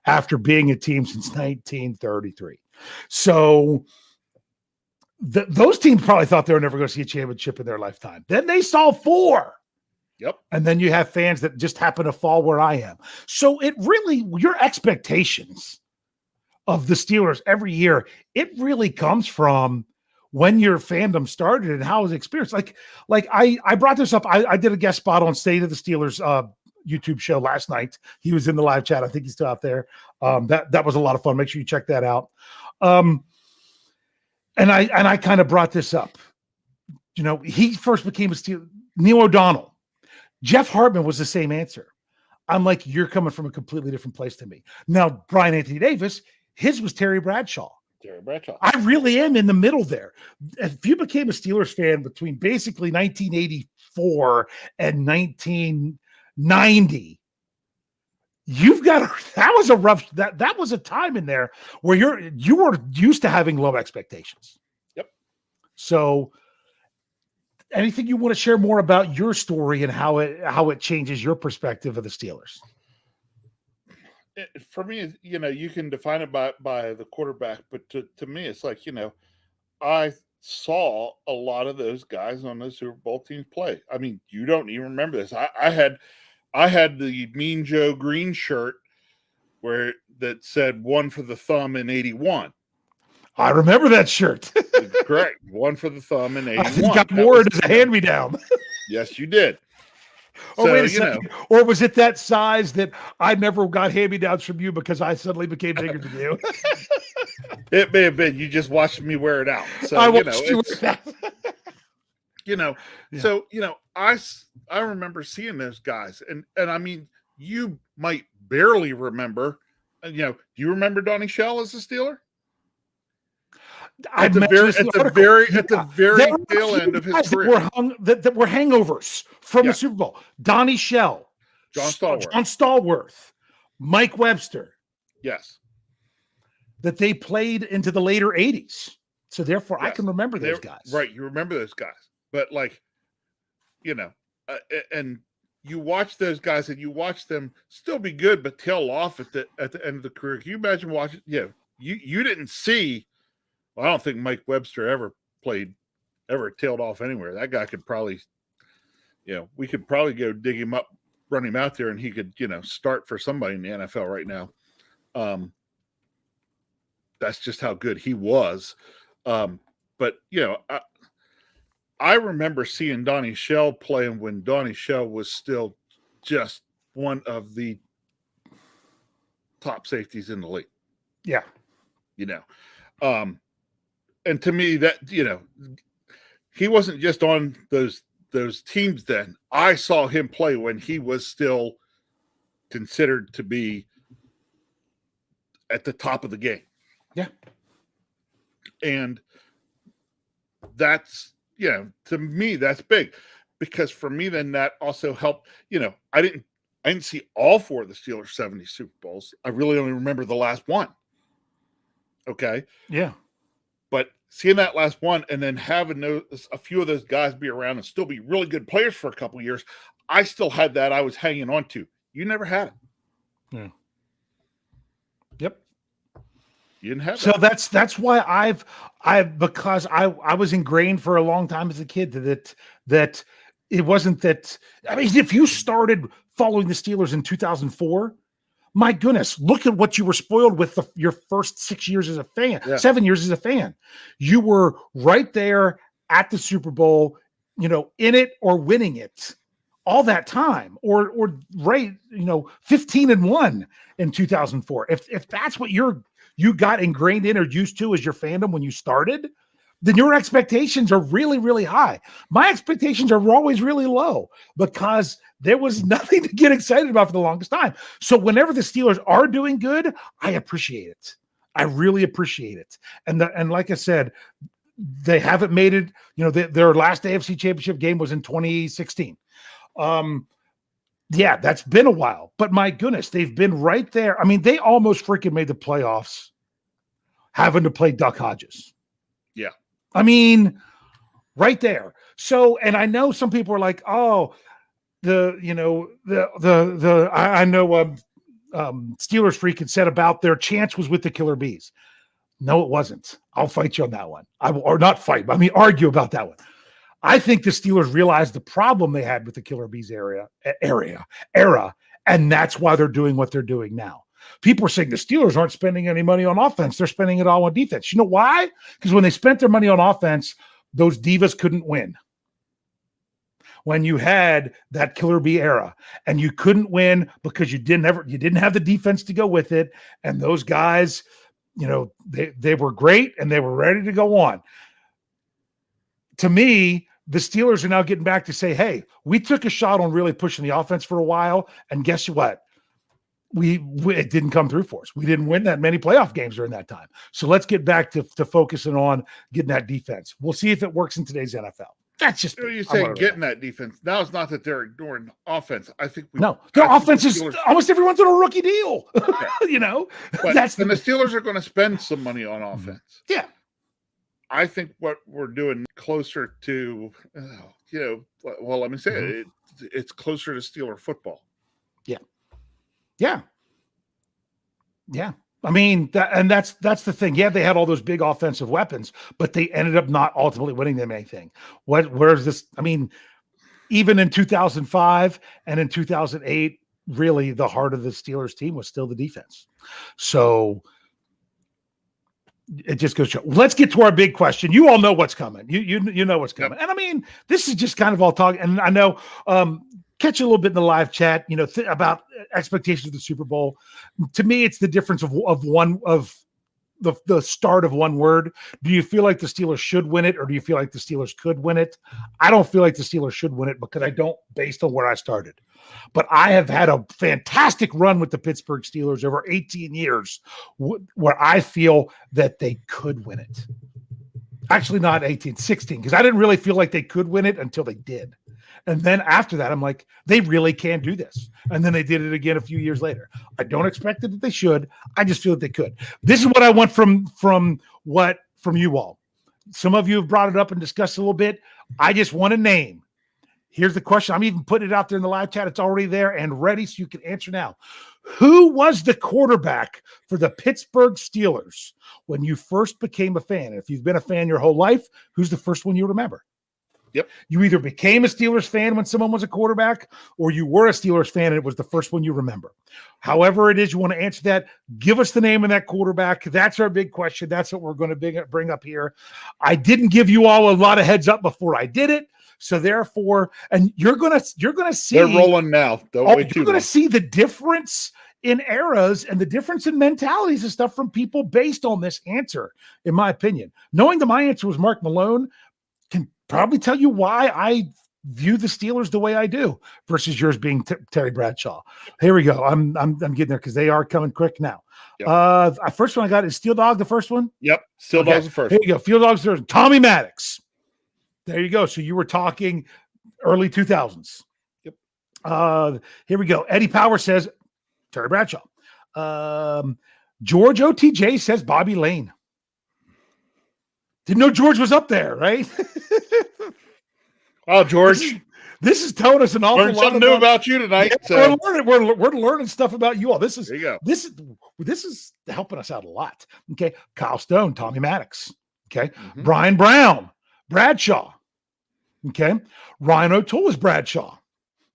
after being a team since 1933. So those teams probably thought they were never going to see a championship in their lifetime. Then they saw 4. Yep. And then you have fans that just happen to fall where I am. So it really, your expectations of the Steelers every year, it really comes from when your fandom started and how it was experienced. Like I brought this up. I did a guest spot on State of the Steelers YouTube show last night. He was in the live chat. I think he's still out there. That was a lot of fun. Make sure you check that out. And I kind of brought this up. He first became a Steeler. Neil O'Donnell. Jeff Hartman was the same answer. I'm like, you're coming from a completely different place to me. Now, Brian Anthony Davis, his was Terry Bradshaw. I really am in the middle there. If you became a Steelers fan between basically 1984 and 1990, that was a time in there where you were used to having low expectations. Yep. So anything you want to share more about your story and how it changes your perspective of the Steelers? For me, you can define it by the quarterback, but to me, it's like, I saw a lot of those guys on the Super Bowl teams play. I mean, you don't even remember this. I had the Mean Joe Green shirt that said 1 for the thumb in 81. I remember that shirt. Correct. 1 for the thumb in 81. I got more as a hand-me-down. Yes, you did. Oh, wait a second. Or was it that size that I never got hand-me-downs from you because I suddenly became bigger than you? It may have been. You just watched me wear it out. So, I watched you wear it out. So, I remember seeing those guys. And I mean, you might barely remember. Do you remember Donnie Shell as a Steeler? At the very tail end of his career, that were hangovers from the Super Bowl. Donnie Shell, John Stallworth, Mike Webster. Yes, that they played into the later 80s. So therefore, I can remember those guys. Right, you remember those guys, but and you watch those guys and you watch them still be good, but tail off at the end of the career. Can you imagine watching? Yeah, you didn't see. I don't think Mike Webster ever tailed off anywhere. That guy could probably, we could probably go dig him up, run him out there, and he could, start for somebody in the NFL right now. That's just how good he was. But, I remember seeing Donnie Shell playing when Donnie Shell was still just one of the top safeties in the league. Yeah. And to me, that he wasn't just on those teams then. I saw him play when he was still considered to be at the top of the game. Yeah. And that's, to me, that's big, because for me, then that also helped, I didn't see all 4 of the Steelers 70 Super Bowls. I really only remember the last one. Okay. Yeah. But seeing that last one and then having a few of those guys be around and still be really good players for a couple of years, I still had that I was hanging on to. You never had it. Yeah. You didn't have so that's why because I was ingrained for a long time as a kid that it wasn't that. I mean, if you started following the Steelers in 2004, my goodness, look at what you were spoiled with your first 6 years as a fan, 7 years as a fan. You were right there at the Super Bowl, in it or winning it all that time, or right, 15-1 in 2004. If that's what you got ingrained in or used to as your fandom when you started, then your expectations are really, really high. My expectations are always really low because there was nothing to get excited about for the longest time. So whenever the Steelers are doing good, I appreciate it. I really appreciate it. And like I said, they haven't made it, their last AFC Championship game was in 2016. Yeah, that's been a while, but my goodness, they've been right there. I mean, they almost freaking made the playoffs having to play Duck Hodges. Yeah. I mean, right there. So, and I know some people are like, oh, I know Steelers Freak had said about their chance was with the Killer Bees. No, it wasn't. I'll fight you on that one. Or not fight, but argue about that one. I think the Steelers realized the problem they had with the Killer Bees era, and that's why they're doing what they're doing now. People are saying the Steelers aren't spending any money on offense. They're spending it all on defense. You know why? Because when they spent their money on offense, those divas couldn't win. When you had that Killer Bee era, and you couldn't win because you didn't have the defense to go with it, and those guys, they were great and they were ready to go on. To me, the Steelers are now getting back to say, hey, we took a shot on really pushing the offense for a while, and guess what? It didn't come through for us. We didn't win that many playoff games during that time. So let's get back to focusing on getting that defense. We'll see if it works in today's NFL. That's just you saying getting that defense. Now it's not that they're ignoring offense. I think their offense is almost everyone's on a rookie deal. Yeah. But the Steelers are going to spend some money on offense. Yeah. I think what we're doing closer to, let me say it, it's closer to Steeler football. Yeah. Yeah. Yeah. I mean, that's the thing. Yeah, they had all those big offensive weapons, but they ended up not ultimately winning them anything. Where's this? I mean, even in 2005 and in 2008, really the heart of the Steelers team was still the defense. So it just goes to show. Let's get to our big question. You all know what's coming. You know what's coming. Yep. And I mean, this is just kind of all talk. And I know, catch a little bit in the live chat, about expectations of the Super Bowl. To me, it's the difference of the start of one word. Do you feel like the Steelers should win it, or do you feel like the Steelers could win it? I don't feel like the Steelers should win it because I don't, based on where I started. But I have had a fantastic run with the Pittsburgh Steelers over 18 years where I feel that they could win it. Actually, not 18, 16, because I didn't really feel like they could win it until they did. And then after that, I'm like, they really can do this. And then they did it again a few years later. I don't expect that they should. I just feel that they could. This is what I want from you all. Some of you have brought it up and discussed a little bit. I just want a name. Here's the question. I'm even putting it out there in the live chat. It's already there and ready, so you can answer now. Who was the quarterback for the Pittsburgh Steelers when you first became a fan? If you've been a fan your whole life, who's the first one you remember? Yep. You either became a Steelers fan when someone was a quarterback, or you were a Steelers fan and it was the first one you remember. However it is you want to answer that, give us the name of that quarterback. That's our big question. That's what we're going to bring up here. I didn't give you all a lot of heads up before I did it. So therefore, and you're gonna see they're rolling now. You're gonna see the difference in eras and the difference in mentalities and stuff from people based on this answer, in my opinion. Knowing that my answer was Mark Malone can probably tell you why I view the Steelers the way I do versus yours being Terry Bradshaw. Here we go. I'm getting there because they are coming quick now. Yep. First one I got is Steel Dog, the first one. Yep. Steel Dog's the first. Here you go. Steel Dog's the first. Tommy Maddox. There you go. So you were talking early 2000s. Yep. Here we go. Eddie Power says Terry Bradshaw. George OTJ says Bobby Lane. Didn't know George was up there, right? Oh, George. This is telling us an awful lot. Something new about you tonight. Yeah, so. We're learning stuff about you all. There you go. this is helping us out a lot. Okay. Kyle Stone, Tommy Maddox. Okay. Mm-hmm. Brian Brown, Bradshaw. Okay. Ryan O'Toole is Bradshaw.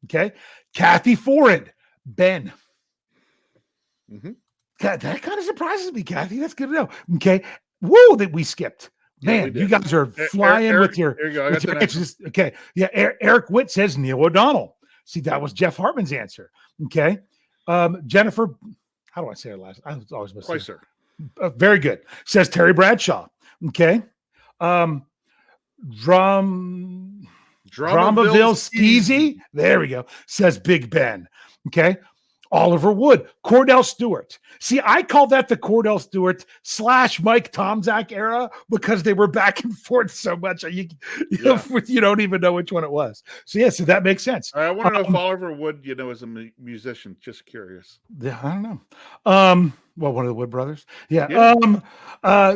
Okay. Kathy Forrid, Ben. Mm-hmm. That kind of surprises me, Kathy. That's good to know. Okay. Whoa, that we skipped. Man, you guys are flying with your answers. Okay. Yeah. Eric Witt says Neil O'Donnell. See, that was Jeff Hartman's answer. Okay. Jennifer, how do I say her last? I always miss her. Very good. Says Terry Bradshaw. Okay. Dramaville Skeezy. There we go. Says Big Ben. Okay. Oliver Wood, Cordell Stewart. See, I call that the Cordell Stewart / Mike Tomczak era because they were back and forth so much. You don't even know which one it was. So, so that makes sense. I want to know if Oliver Wood, is a musician. Just curious. Yeah, I don't know. One of the Wood brothers. Yeah.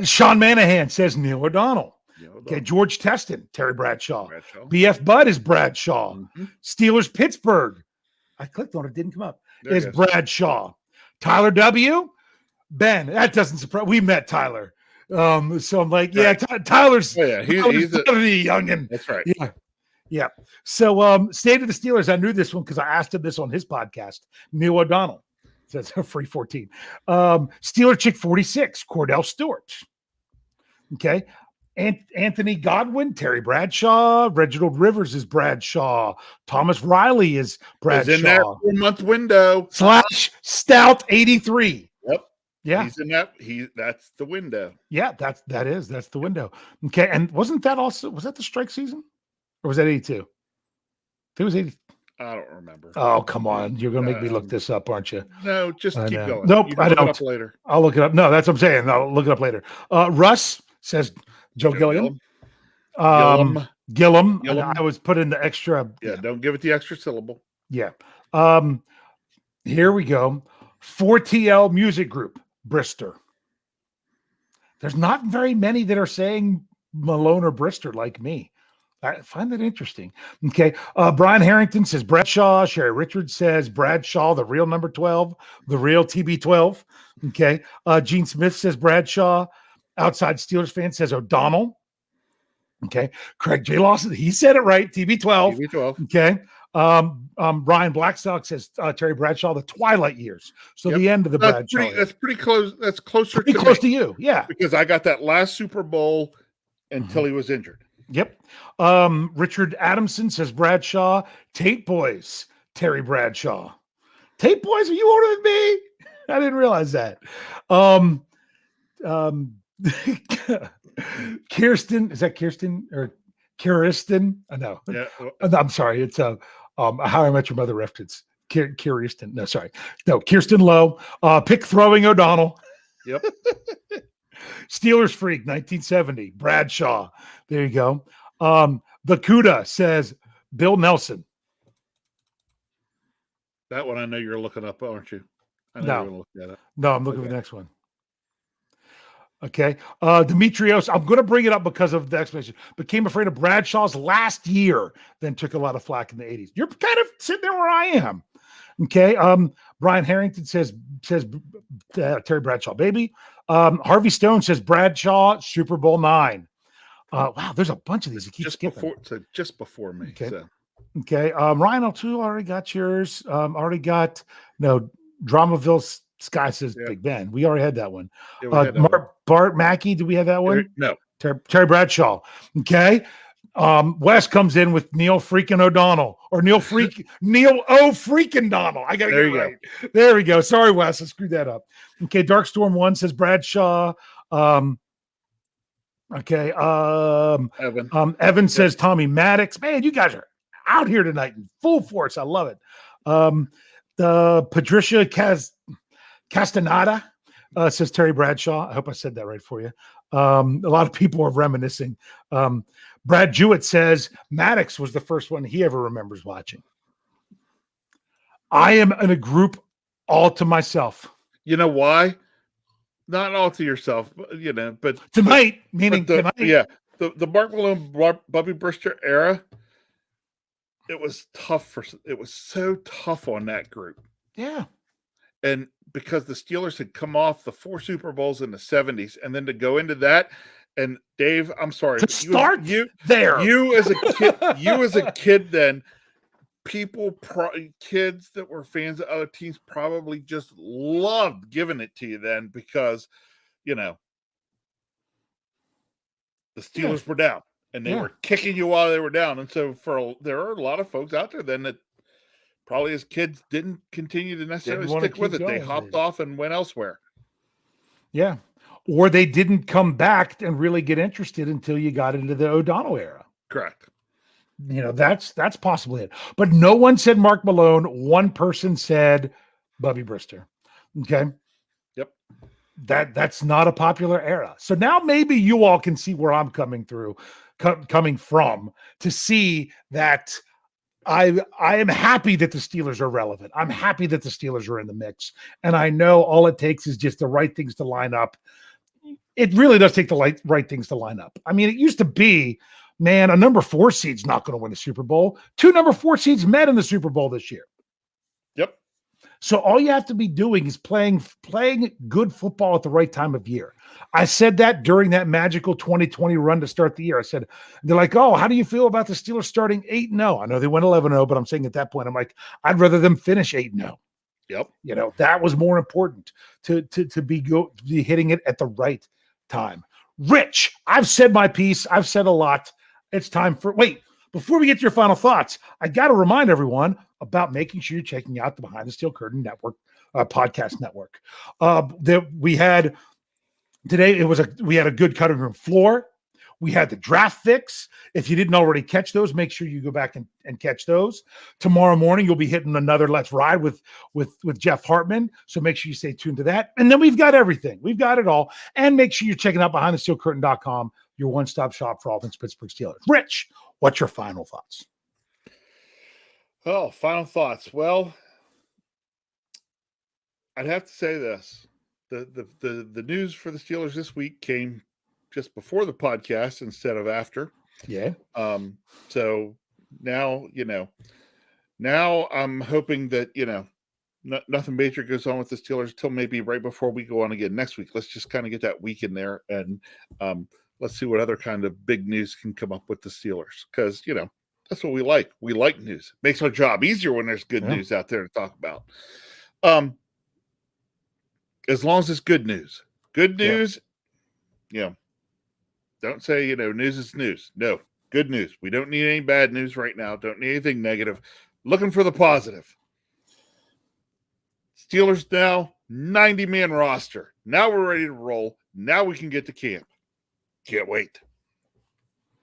Sean Manahan says Neil O'Donnell. Okay, George Teston, Terry Bradshaw. BF Bud is Bradshaw. Mm-hmm. Steelers Pittsburgh. I clicked on it, didn't come up. Is Bradshaw. Tyler W. Ben. That doesn't surprise. We met Tyler. So I'm like, Tyler's. Oh, yeah, he's a youngin. That's right. Yeah. So State of the Steelers. I knew this one because I asked him this on his podcast. Neil O'Donnell says free 14. Steeler Chick 46. Cordell Stewart. Okay. Anthony Godwin, Terry Bradshaw, Reginald Rivers is Bradshaw, Thomas Riley is Bradshaw. He's in that 4-month window. / Stout 83. Yep. Yeah. He's in that. That's the window. Yeah, that's the window. Okay. And was that the strike season? Or was that 82? It was 80. I don't remember. Oh, come on. You're going to make me look this up, aren't you? No, just keep going. Nope, I don't. Look it up later. I'll look it up. No, that's what I'm saying. I'll look it up later. Russ says Joe Gilliam. Gillum. I was put in the extra. Yeah, don't give it the extra syllable. Yeah. Here we go. 4TL Music Group, Brister. There's not very many that are saying Malone or Brister like me. I find that interesting. Okay. Brian Harrington says Bradshaw. Sherry Richards says Bradshaw, the real number 12, the real TB12. Okay. Gene Smith says Bradshaw. Outside Steelers fan says O'Donnell. Okay. Craig J. Lawson, he said it right. TB12. TB12. Okay. Brian Blackstock says Terry Bradshaw, the twilight years. So the end of the Bradshaw. That's pretty close. That's closer to you. Yeah. Because I got that last Super Bowl until he was injured. Yep. Richard Adamson says Bradshaw. Tate Boys, Terry Bradshaw. Tate Boys, are you older than me? I didn't realize that. Kirsten, is that Kirsten or Kirsten? No. Yeah. I'm sorry. It's How I Met Your Mother reference. Kirsten. No, sorry. No, Kirsten Lowe. Pick throwing O'Donnell. Yep. Steelers Freak, 1970. Bradshaw. There you go. The Cuda says Bill Nelson. That one I know you're looking up, aren't you? I know No. you're going to look that up. No, I'm looking for the next one. Okay. Demetrios, I'm going to bring it up because of the explanation. Became afraid of Bradshaw's last year, then took a lot of flack in the 80s. You're kind of sitting there where I am. Okay. Brian Harrington says Terry Bradshaw, baby. Harvey Stone says Bradshaw, Super Bowl 9. Wow, there's a bunch of these. It keeps skipping. Just before me. Okay. So. Okay. Ryan O'Toole already got yours. Dramaville Sky says Big Ben. We already had that one. Yeah, Bart Mackey, do we have that one? No. Terry Bradshaw. Okay. Wes comes in with Neil freaking O'Donnell or Neil O freaking Donnell. I gotta get it right. There we go. Sorry, Wes, I screwed that up. Okay. Darkstorm 1 says Bradshaw. Okay. Evan says Tommy Maddox. Man, you guys are out here tonight in full force. I love it. The Patricia Castaneda says Terry Bradshaw. I hope I said that right for you. A lot of people are reminiscing. Brad Jewett says Maddox was the first one he ever remembers watching. I am in a group all to myself. You know why? Not all to yourself, but tonight, tonight. Yeah. The Mark Malone, Bubby Brister era, it was tough it was so tough on that group. Yeah. And because the Steelers had come off the 4 Super Bowls in the 70s, and then to go into that, and Dave, I'm sorry, to start there. You as a kid then, kids that were fans of other teams probably just loved giving it to you then because, the Steelers were down and they were kicking you while they were down. And so there are a lot of folks out there then that probably as kids didn't continue to necessarily stick with it. They hopped off and went elsewhere. Yeah. Or they didn't come back and really get interested until you got into the O'Donnell era. Correct. That's possibly it. But no one said Mark Malone. One person said Bubby Brister. Okay. Yep. That's not a popular era. So now maybe you all can see where I'm coming from to see that I am happy that the Steelers are relevant. I'm happy that the Steelers are in the mix. And I know all it takes is just the right things to line up. It really does take the right things to line up. I mean, it used to be, man, a number 4 seed's not going to win the Super Bowl. 2 number 4 seeds met in the Super Bowl this year. Yep. So all you have to be doing is playing good football at the right time of year. I said that during that magical 2020 run to start the year. I said, they're like, oh, how do you feel about the Steelers starting 8-0? I know they went 11-0, but I'm saying at that point, I'm like, I'd rather them finish 8-0. Yep. That was more important to be hitting it at the right time. Rich, I've said my piece. I've said a lot. It's time before we get to your final thoughts, I got to remind everyone about making sure you're checking out the Behind the Steel Curtain Network podcast network. That we had today. We had a good cutting room floor. We had the draft fix. If you didn't already catch those, make sure you go back and catch those. Tomorrow morning, you'll be hitting another Let's Ride with Jeff Hartman. So make sure you stay tuned to that. And then we've got everything. We've got it all. And make sure you're checking out BehindTheSteelCurtain.com, your one-stop shop for all things Pittsburgh Steelers. Rich, what's your final thoughts? Oh, final thoughts. Well, I'd have to say this. The news for the Steelers this week came just before the podcast instead of after. Yeah. So now, now I'm hoping that, nothing major goes on with the Steelers until maybe right before we go on again next week. Let's just kind of get that week in there and let's see what other kind of big news can come up with the Steelers. Because, that's what we like. We like news. Makes our job easier when there's good news out there to talk about. As long as it's good news. Good news, don't say, news is news. No, good news. We don't need any bad news right now. Don't need anything negative. Looking for the positive. Steelers now, 90-man roster. Now we're ready to roll. Now we can get to camp. Can't wait.